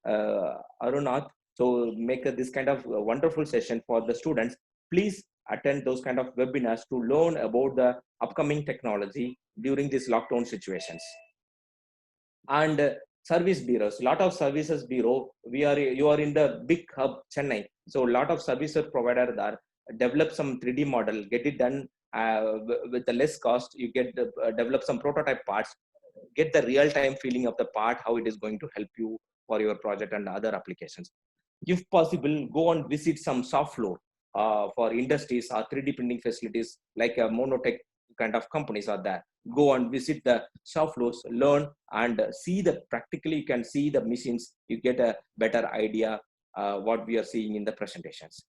Arunath. So make this kind of wonderful session for the students. Please attend those kind of webinars to learn about the upcoming technology during these lockdown situations. And service bureaus, lot of services bureau, you are in the big hub Chennai. So a lot of services provider there, develop some 3D model, get it done with the less cost. You get develop some prototype parts, get the real-time feeling of the part, how it is going to help you for your project and other applications. If possible, go and visit some soft floor for industries or 3D printing facilities like a Monotech kind of companies are there. Go and visit the shop floors, learn and see the practically, you can see the machines, you get a better idea what we are seeing in the presentations.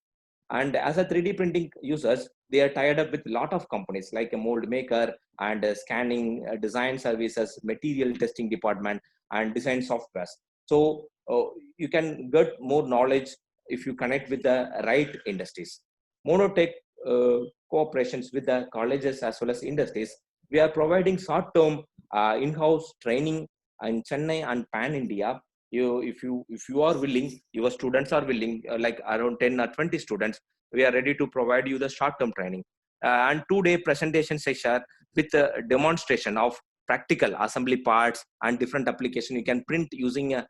And as a 3D printing users, they are tied up with a lot of companies like a mold maker and scanning design services, material testing department, and design softwares. So you can get more knowledge if you connect with the right industries. Monotech cooperations with the colleges as well as industries. We are providing short-term in-house training in Chennai and Pan-India. If you are willing, your students are willing, like around 10 or 20 students, we are ready to provide you the short-term training. And 2-day presentation session with a demonstration of practical assembly parts and different application. You can print using a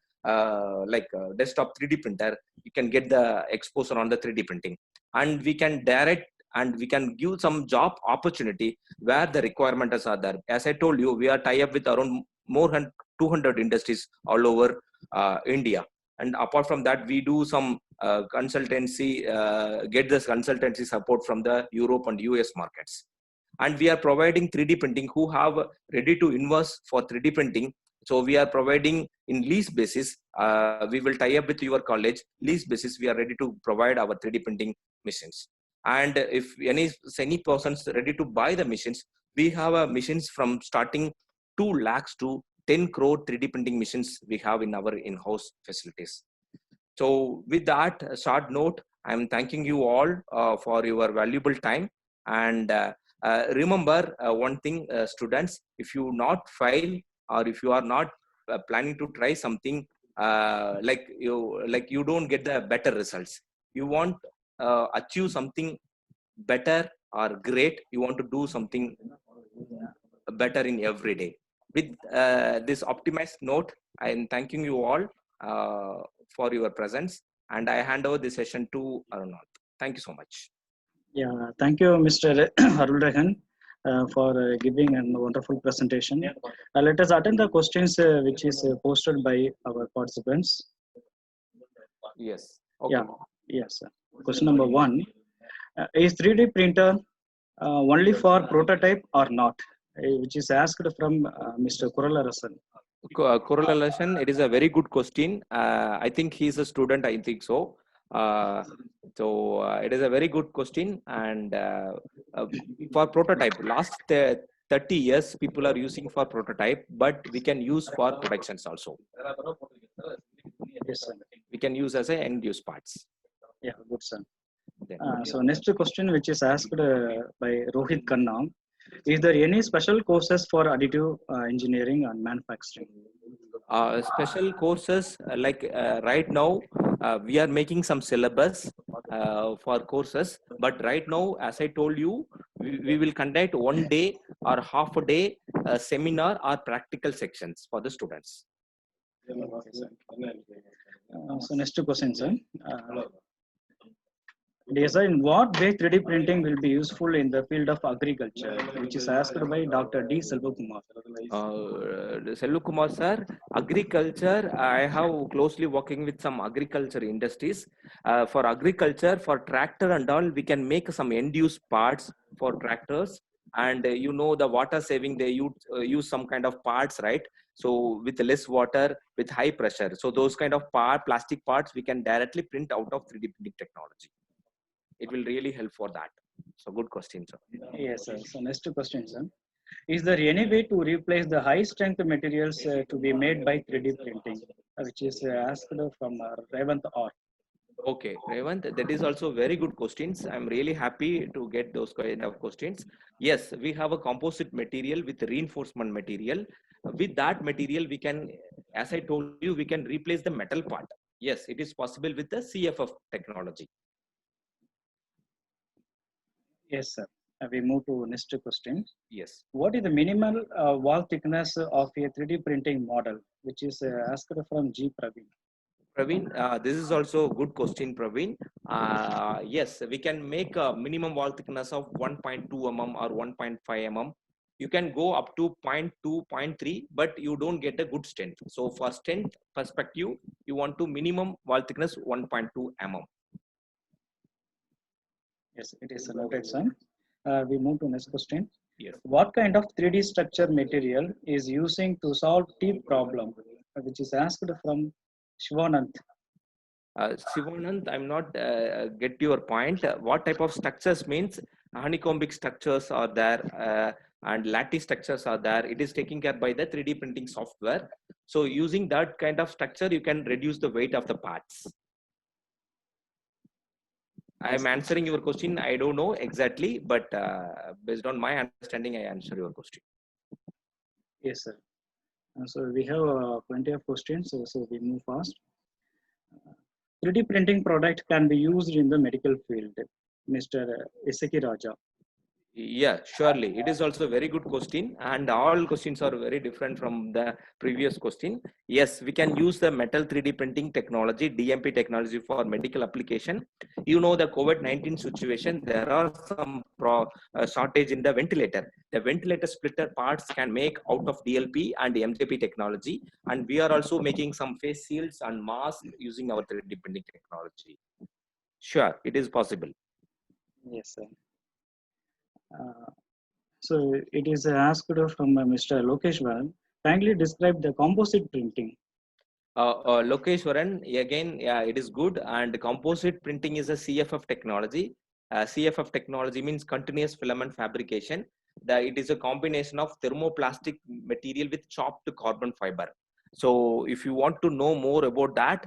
desktop 3D printer. You can get the exposure on the 3D printing. And we can direct and we can give some job opportunity where the requirements are there. As I told you, we are tied up with around more than 200 industries all over India. And apart from that, we do some consultancy, get this consultancy support from the Europe and US markets. And we are providing 3D printing who have ready to invest for 3D printing. So we are providing in lease basis. We will tie up with your college lease basis. We are ready to provide our 3D printing machines. And if any persons ready to buy the machines, we have machines from starting 2 lakhs to 10 crore 3D printing machines we have in our in-house facilities. So with that short note, I'm thanking you all for your valuable time. And remember one thing, students, if you not fail or if you are not planning to try something, like you don't get the better results. You want achieve something better or great, you want to do something better in every day. With this optimized note, I am thanking you all for your presence, and I hand over the session to Arunath. Thank you so much. Yeah, thank you, Mr. Harul Rehan, for giving a wonderful presentation. Let us attend the questions which is posted by our participants. Yes. Okay. Yeah. Yes. Question number 1: is 3D printer only for prototype or not? Which is asked from Mr. Kuralarasan. Correlation, it is a very good question. I think he's a student, I think so. It is a very good question. And for prototype, last 30 years, people are using for prototype, but we can use for productions also. Yes, sir. We can use as a end use parts. Yeah, good, sir. So next question, which is asked by Rohit Khanna: is there any special courses for additive engineering and manufacturing? Special courses like right now we are making some syllabus for courses, but right now, as I told you, we will conduct one day or half a day seminar or practical sections for the students. So next question, sir. Dear sir, in what way 3D printing will be useful in the field of agriculture, which is asked by Dr. D. Selvakumar. Selvakumar sir, agriculture, I have closely working with some agriculture industries. For agriculture, for tractor and all, we can make some end-use parts for tractors. And you know, the water saving, they use some kind of parts, right? So with less water, with high pressure. So those kind of plastic parts, we can directly print out of 3D printing technology. It will really help for that. So good question, sir. Yes, sir. So next question, sir. Is there any way to replace the high strength materials to be made by 3D printing, which is asked from Revant R. Okay, Revant, that is also very good questions. I'm really happy to get those kind of questions. Yes, we have a composite material with reinforcement material. With that material, we can, as I told you, we can replace the metal part. Yes, it is possible with the CFF technology. Yes, sir. We move to next question. Yes. What is the minimal wall thickness of a 3D printing model, which is asked from G. Praveen? Praveen, this is also a good question, Praveen. Yes, we can make a minimum wall thickness of 1.2 mm or 1.5 mm. You can go up to 0.2, 0.3, but you don't get a good strength. So for strength perspective, you want to minimum wall thickness 1.2 mm. Yes, it is noted, sir. We move to next question. Yes. What kind of 3D structure material is using to solve T problem, which is asked from Shivanand? Shivanand, I'm not get your point. What type of structures means? Honeycombic structures are there and lattice structures are there. It is taken care by the 3D printing software. So using that kind of structure, you can reduce the weight of the parts. I'm answering your question. I don't know exactly, but based on my understanding, I answer your question. Yes, sir. So we have plenty of questions, so we move fast. 3D printing product can be used in the medical field, Mr. Iseki Raja. Yeah, surely. It is also a very good question, and all questions are very different from the previous question. Yes, we can use the metal 3D printing technology, DMP technology for medical application. You know, the COVID-19 situation, there are some shortage in the ventilator. The ventilator splitter parts can make out of DLP and MJP technology, and we are also making some face shields and masks using our 3D printing technology. Sure, it is possible. Yes, sir. So it is asked from Mr. Lokeshwaran. Kindly describe the composite printing. Lokeshwaran, again, yeah, it is good. And composite printing is a CFF technology. CFF technology means continuous filament fabrication. It is a combination of thermoplastic material with chopped carbon fiber. So if you want to know more about that,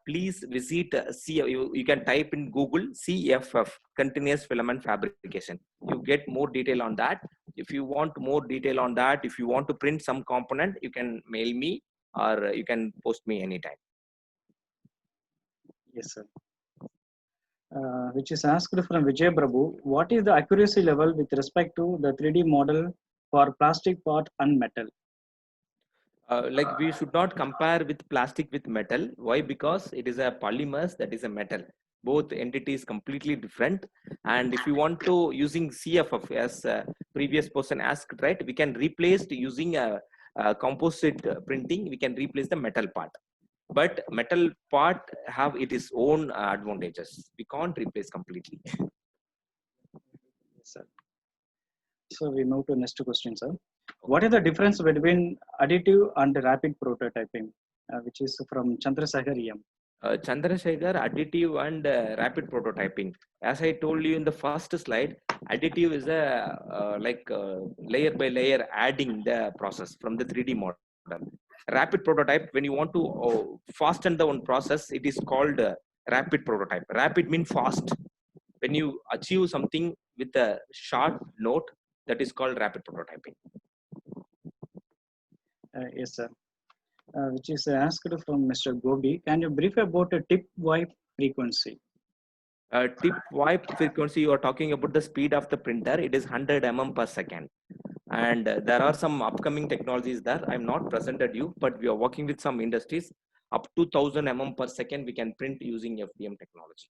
please visit you can type in Google CFF, continuous filament fabrication. You get more detail on that. If you want more detail on that, if you want to print some component, you can mail me or you can post me anytime. Yes, sir. Which is asked from Vijay Prabhu. What is the accuracy level with respect to the 3D model for plastic part and metal? Like we should not compare with plastic with metal. Why? Because it is a polymers, that is a metal. Both entities completely different. And if you want to using CFF, as previous person asked, right, we can replace using a composite printing. We can replace the metal part. But metal part have its own advantages. We can't replace completely. Yes, sir. So we move to next question, sir. What is the difference between additive and rapid prototyping, which is from Chandrasekhar EM? Chandrasekhar, additive and rapid prototyping. As I told you in the first slide, additive is a layer by layer adding the process from the 3D model. Rapid prototype, when you want to fasten the one process, it is called rapid prototype. Rapid means fast. When you achieve something with a short note, that is called rapid prototyping. Yes, sir. Which is asked from Mr. Gobi. Can you brief about a tip wipe frequency? Tip wipe frequency, you are talking about the speed of the printer. It is 100 mm per second. And there are some upcoming technologies there. I'm not presented you, but we are working with some industries. Up to 1000 mm per second, we can print using FDM technology.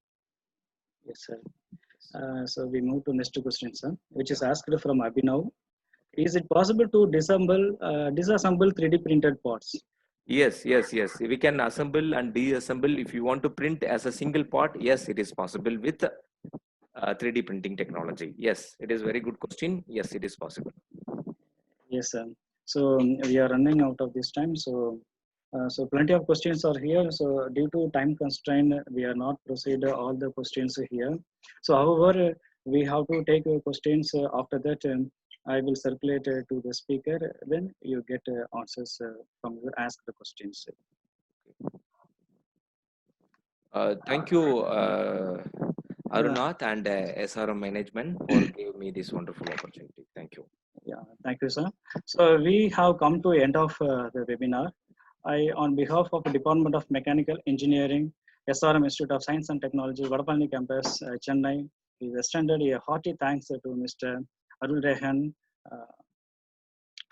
Yes, sir. So we move to next question, sir, which is asked from Abhinav. Is it possible to disassemble 3D printed parts? Yes. We can assemble and deassemble. If you want to print as a single part, yes, it is possible with 3D printing technology. Yes, it is very good question. Yes, it is possible. Yes, sir. So we are running out of this time. So plenty of questions are here. So due to time constraint, we are not proceed all the questions here. So however, we have to take questions after that. I will circulate to the speaker. Then you get answers from your asked questions. Thank you, Arunath and SRM management for giving me this wonderful opportunity. Thank you. Yeah, thank you, sir. So we have come to end of the webinar. On behalf of the Department of Mechanical Engineering, SRM Institute of Science and Technology, Vadapalani Campus, Chennai, is extended a hearty thanks to Mr. Arul Rehan,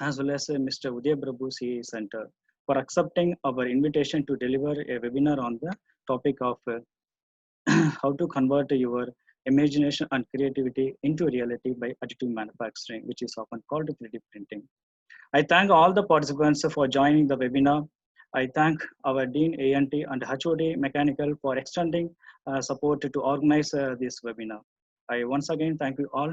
as well as Mr. Uday Prabhu, CE Center, for accepting our invitation to deliver a webinar on the topic of how to convert your imagination and creativity into reality by additive manufacturing, which is often called 3D printing. I thank all the participants for joining the webinar. I thank our Dean ANT and HOD Mechanical for extending support to organize this webinar. I once again thank you all.